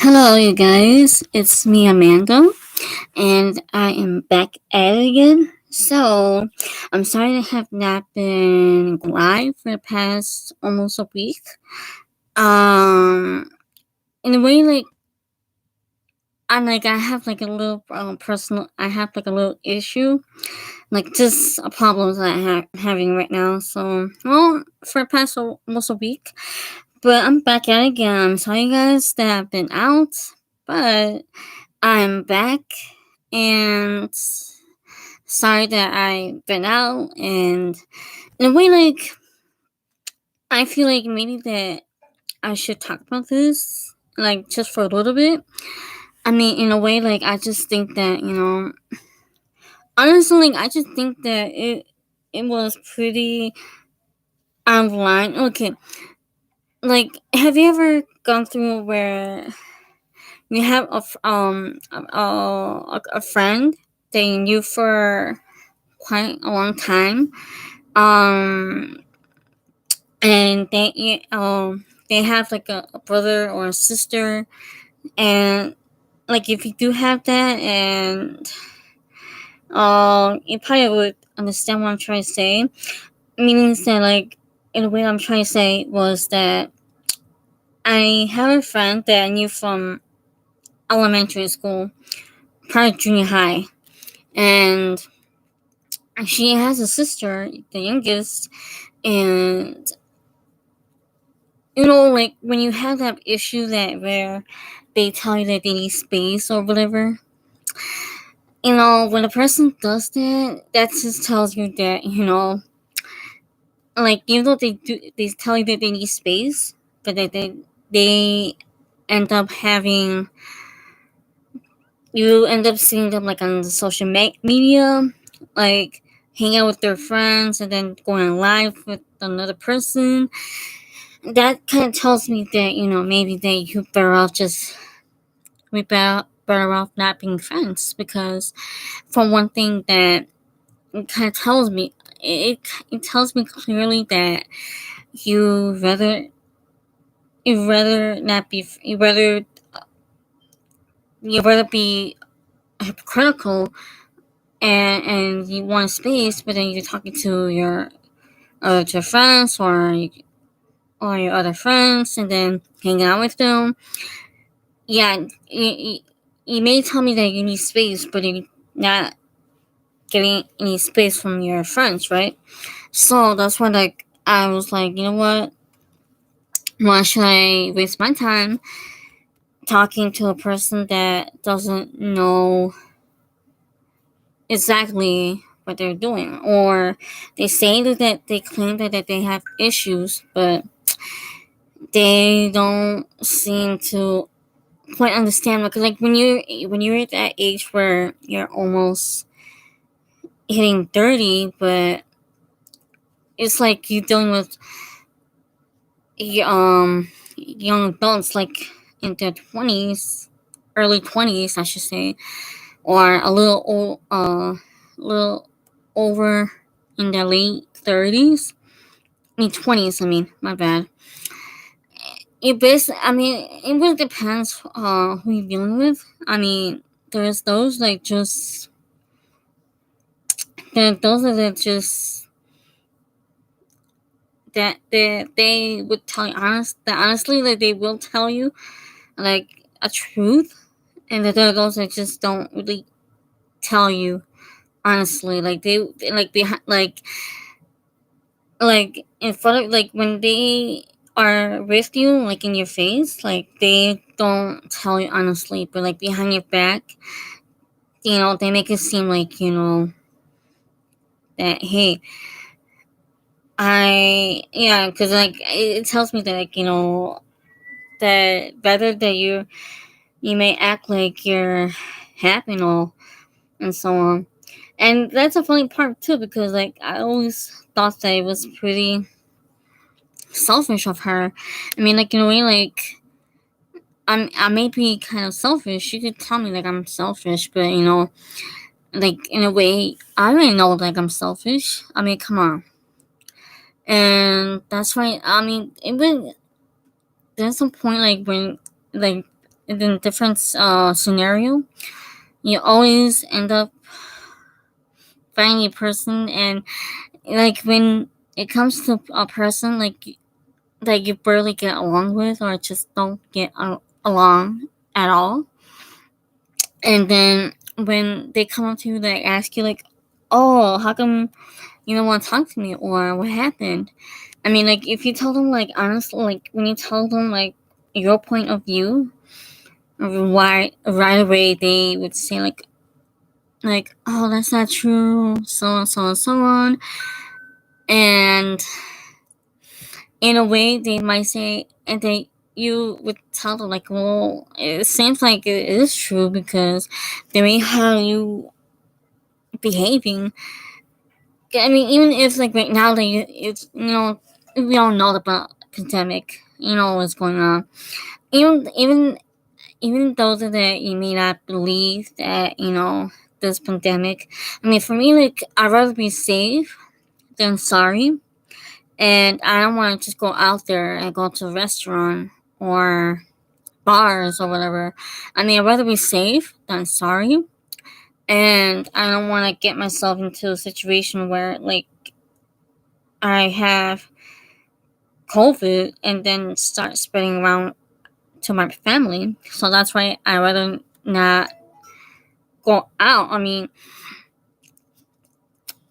Hello, you guys. It's me, Amanda, and I am back at it again. So, I'm sorry to have not been live for the past almost a week. Um, in a way, I have like a little personal. I have like a little issue, like just a problem that I'm having right now. So, well, for the past almost a week, but I'm back at it again. I'm sorry, you guys, that I've been out, but I'm back and sorry that I've been out. And in a way, I feel like maybe that I should talk about this, like just for a little bit. I mean, in a way, I just think that honestly, I just think that it was pretty out of line. Okay, have you ever gone through where you have a friend that you knew for quite a long time, um and they have like a brother or a sister, and like if you do have that, and you probably would understand what I'm trying to say. Meaning that, like, in a way I'm trying to say was that I have a friend that I knew from elementary school, probably junior high, and she has a sister, the youngest. And like when you have that issue that where they tell you that they need space or whatever, when a person does that, that just tells you that, like, even though they tell you that they need space, but that they end up having, you end up seeing them like on the social media, like hang out with their friends and then going live with another person. That kind of tells me that, maybe that you better off not being friends, because for one thing, that it kind of tells me, it tells me clearly that you rather not be you rather be hypocritical, and you want space, but then you're talking to your friends, or your other friends, and then hang out with them. Yeah, you may tell me that you need space, but you're not getting any space from your friends, right? So that's why, like, I was like, you know what? Why should I waste my time talking to a person that doesn't know exactly what they're doing? Or they say that they claim that they have issues, but they don't seem to quite understand. Because, like, when you're at that age where you're almost hitting 30, but it's like you're dealing with young adults, like in their 20s, early 20s, I should say, or a little over in their late 30s, I mean 20s. I mean, my bad. I mean, it really depends who you're dealing with. I mean, there's those like just those that just that they would tell you honestly, that they will tell you like a truth, and that there are those that just don't really tell you honestly, like they like behind, like in front of, like when they are with you, like in your face, like they don't tell you honestly, but like behind your back, they make it seem like, that, hey, because like it tells me that, like, that rather that you may act like you're happy and all, and so on. And that's a funny part too, because like I always thought that it was pretty selfish of her. I mean, like, in a way, like, I may be kind of selfish. You could tell me like I'm selfish, but like, in a way, I already know like I'm selfish. I mean, come on. And that's why, I mean, there's some point, like, when, like, in different scenario, you always end up finding a person, and like when it comes to a person like that you barely get along with or just don't get along at all, and then when they come up to you, they ask you like, "Oh, how come you don't want to talk to me?" or "What happened?" I mean, like if you tell them like honestly, like when you tell them like your point of view, why right away they would say like, "Oh, that's not true," so and so and so on, and in a way they might say, and they you would tell them like, well, it seems like it is true because the way how you behaving. I mean, even if like right now, like it's we all know about pandemic, what's going on. Even though that you may not believe that this pandemic. I mean, for me, like I'd rather be safe than sorry, and I don't want to just go out there and go to a restaurant or bars or whatever. I mean, I'd rather be safe than sorry, and I don't want to get myself into a situation where like I have COVID and then start spreading around to my family. So that's why I rather not go out. I mean,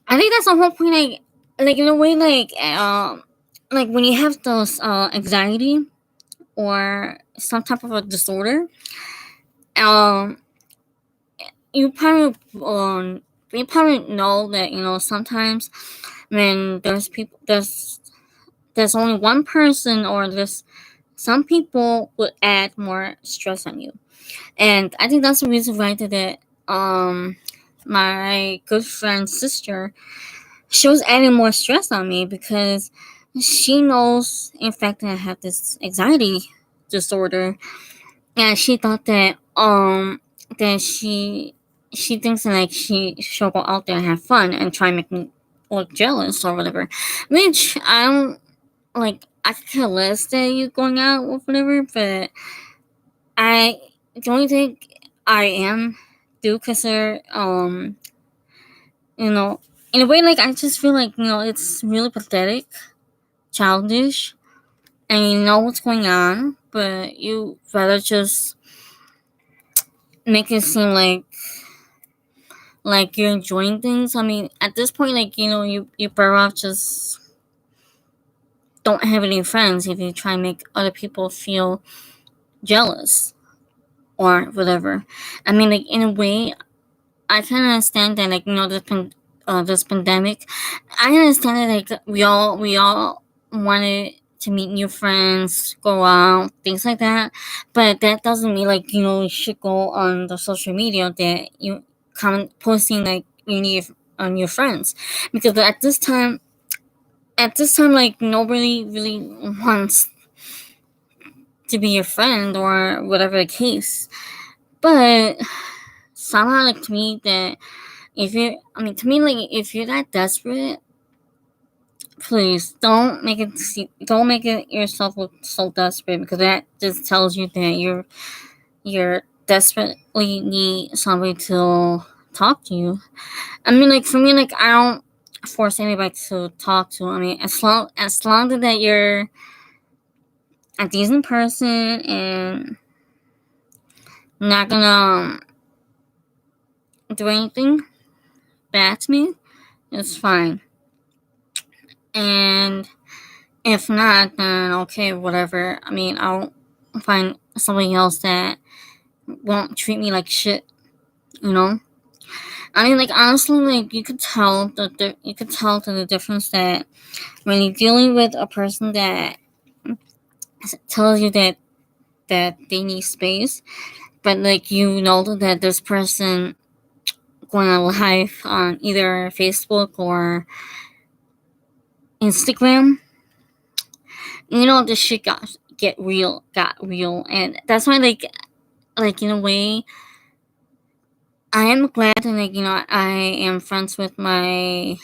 I think that's the whole point. Like in a way, like when you have those anxiety or some type of a disorder, um, you probably know that sometimes when there's only one person or there's some people would add more stress on you. And I think that's the reason why that my good friend's sister, she was adding more stress on me because she knows in fact that I have this anxiety disorder, and she thought that she thinks that like she'll go out there and have fun and try and make me look jealous or whatever. Which I don't like. I could care less that you going out or whatever, but I the only thing I am do consider you know in a way like I just feel like it's really pathetic, childish, and you know what's going on, but you rather just make it seem like you're enjoying things. I mean, at this point, like you better off just don't have any friends if you try and make other people feel jealous or whatever. I mean, like in a way, I can understand that, like this pandemic. I understand that, like we all wanted to meet new friends, go out, things like that. But that doesn't mean like you should go on the social media that you comment posting like you need on your friends, because at this time like nobody really wants to be your friend or whatever the case. But somehow like to me that if you I mean to me like if you're that desperate, please don't make it yourself look so desperate, because that just tells you that you're desperately need somebody to talk to you. I mean, like for me, like I don't force anybody to talk to. I mean, as long as that you're a decent person and not gonna do anything bad to me, it's fine. And if not, then okay, whatever. I mean, I'll find somebody else that won't treat me like shit. You know. I mean, like honestly, like you could tell the difference that when you're dealing with a person that tells you that they need space, but like that this person going on live on either Facebook or Instagram, this shit got real, and that's why like in a way I am glad that like I am friends with I'm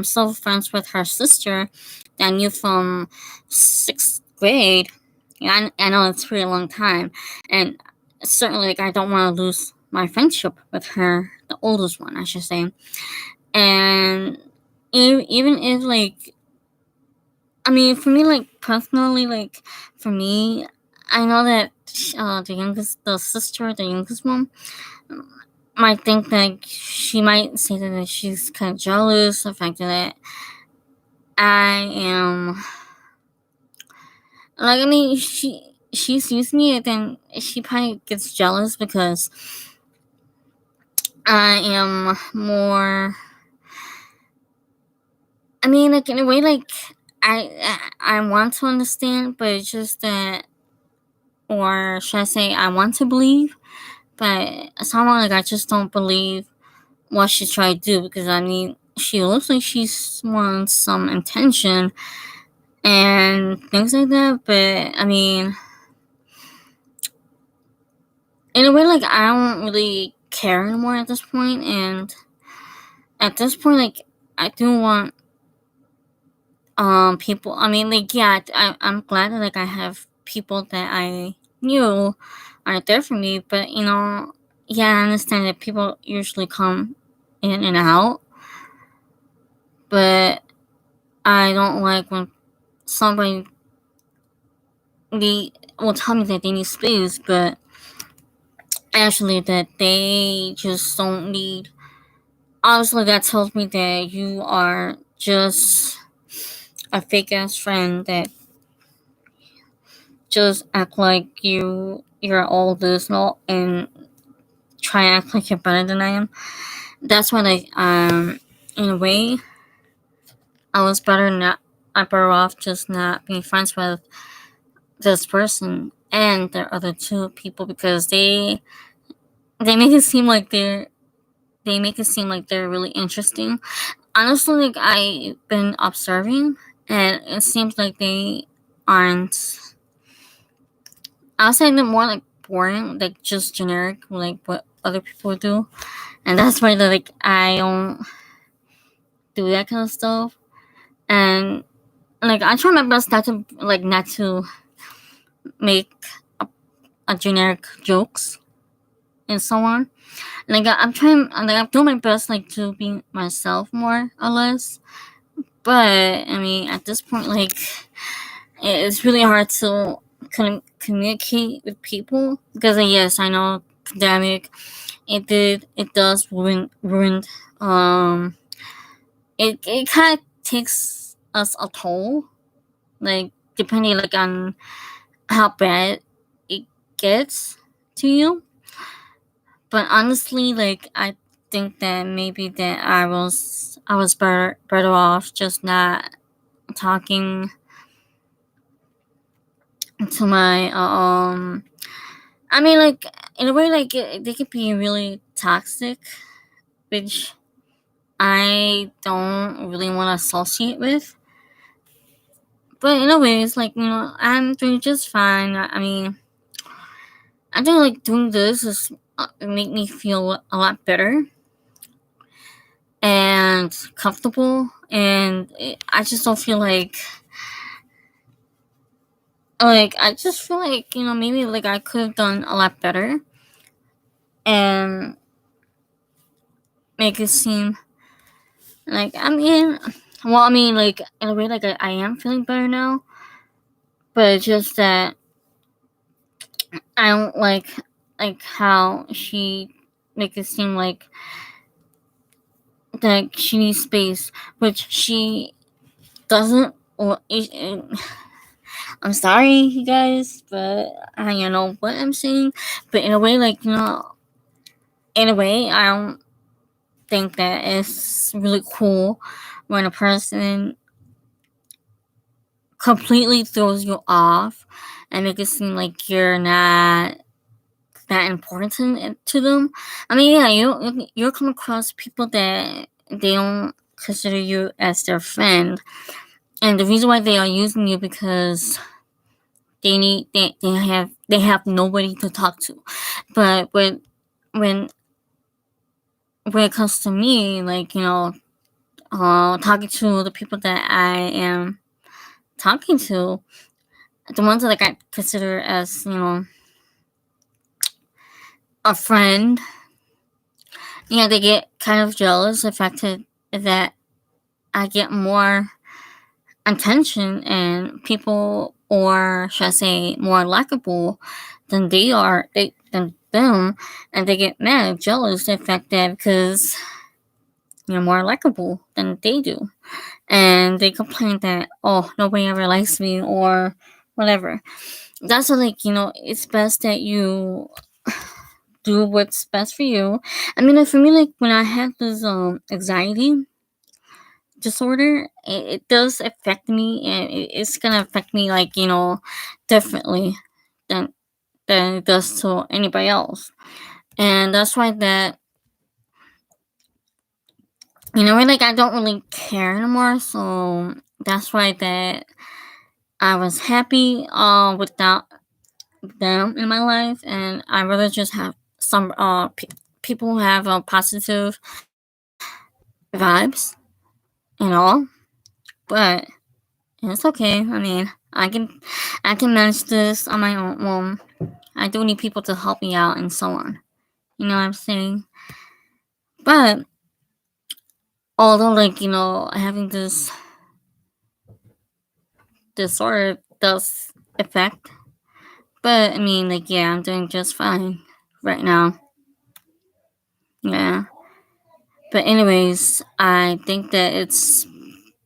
still friends with her sister that I knew from 6th grade. I know it's a pretty long time, and certainly like I don't want to lose my friendship with her, the oldest one, I should say. And even if like, I mean, for me, like personally, like for me, I know that the sister, the youngest one, might think that she might say that she's kind of jealous of the fact that I am like, I mean, she sees me, and then she probably gets jealous because I am more. I mean, like in a way, like I want to understand, but it's just that, or should I say, I want to believe, but somehow like I just don't believe what she tried to do, because I mean, she looks like she's wants some intention and things like that, but I mean, in a way, like I don't really care anymore at this point, and at this point, like I do want people. I mean, like yeah, I'm glad that like I have people that I knew are there for me, but yeah, I understand that people usually come in and out, but I don't like when somebody will tell me that they need space, but actually that they just don't need. Honestly, that tells me that you are just a fake ass friend that just act like you're all this and all, and try and act like you're better than I am. That's why, like, in a way, I was better not. I better off just not being friends with this person and the other two people, because they make it seem like they make it seem like they're really interesting. Honestly, like I've been observing, and it seems like they aren't. I'll say they're more like boring, like just generic, like what other people do, and that's why like I don't do that kind of stuff. And like I try my best not to make a, a generic jokes and so on. Like I'm trying, like I'm doing my best, like to be myself more or less. But I mean, at this point, like it's really hard to communicate with people, because yes, I know pandemic, it does ruin um it kind of takes us a toll, like depending like on how bad it gets to you. But honestly, like I think that maybe that I was better off just not talking to my I mean, like in a way, like they could be really toxic, which I don't really want to associate with. But in a way, it's like I'm doing just fine. I mean, I think like doing this is make me feel a lot better and comfortable, and I just don't feel like I just feel like maybe like I could have done a lot better and make it seem like I mean like in a way like I am feeling better now, but it's just that I don't like how she make it seem like that she needs space, which she doesn't. Or I'm sorry, you guys, but I don't know what I'm saying. But in a way, like in a way, I don't think that it's really cool when a person completely throws you off and make it seem like you're not that important to them. I mean, yeah, you'll come across people that they don't consider you as their friend, and the reason why they are using you because they have nobody to talk to. But when when it comes to me, like talking to the people that I am talking to, the ones that I consider as, a friend, they get kind of jealous the fact that I get more attention and people, or should I say, more likable than than them, and they get mad, jealous the fact that because you're more likable than they do, and they complain that, oh, nobody ever likes me or whatever. That's what, it's best that you do what's best for you. I mean, like, for me, like, when I had this anxiety disorder, it does affect me, and it's gonna affect me, like, differently than it does to anybody else. And that's why that, like, I don't really care anymore. So that's why that I was happy without them in my life, and I rather just have some people who have positive vibes and all. But it's okay. I mean, I can manage this on my own. Well, I do need people to help me out and so on. You know what I'm saying? But although, like, having this disorder does affect, but I mean, like, yeah, I'm doing just fine right now. Yeah. But anyways, I think that it's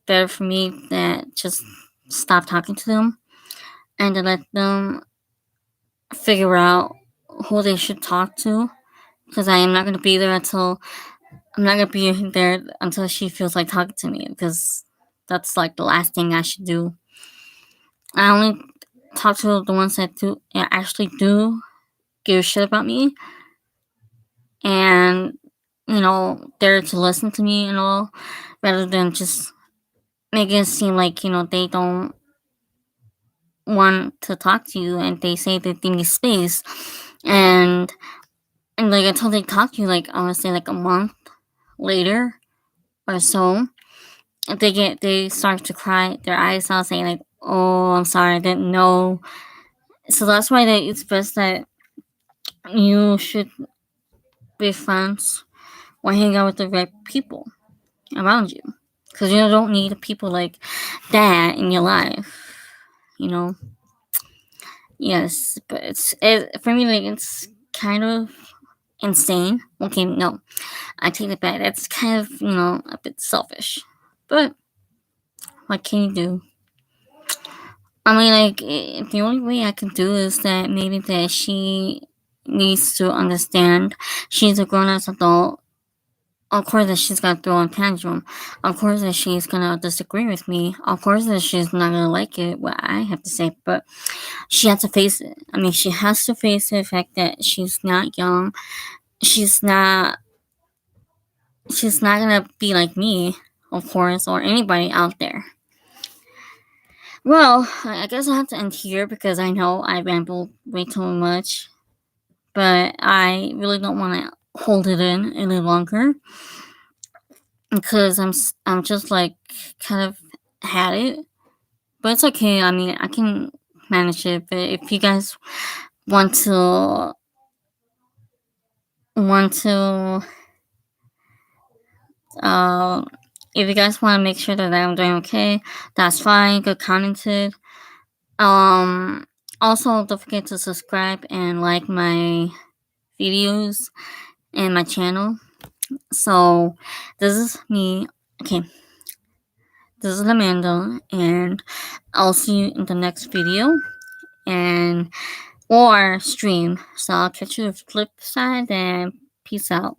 better for me that just stop talking to them and to let them figure out who they should talk to, because I am not going to be there until I'm not going to be there until she feels like talking to me, because that's like the last thing I should do. I only talk to the ones that actually do give a shit about me, and there to listen to me and all, rather than just making it seem like they don't want to talk to you, and they say that they need space, and like, until they talk to you, like, I want to say, like, a month later or so, they start to cry their eyes out, saying like, oh, I'm sorry, I didn't know. So that's why it's best that you should be friends or hang out with the right people around you, because you don't need people like that in your life. You know, yes, but for me, like, it's kind of insane. Okay, no, I take it back. That's kind of a bit selfish, but what can you do? I mean, like, the only way I can do is that maybe that she needs to understand she's a grown ass adult. Of course, that she's gonna throw a tantrum. Of course, that she's gonna disagree with me. Of course, that she's not gonna like it what I have to say. But she has to face it. I mean, she has to face the fact that she's not young. She's not. She's not gonna be like me, of course, or anybody out there. Well, I guess I have to end here because I know I rambled way too much, but I really don't want to hold it in any longer, because I'm just like kind of had it, but it's okay. I mean, I can manage it. But if you guys want to want to uh if you guys want to make sure that I'm doing okay, that's fine. Good commented. Um Also, don't forget to subscribe and like my videos and my channel. So this is me. Okay, this is Amanda, and I'll see you in the next video and or stream. So I'll catch you the flip side, and peace out.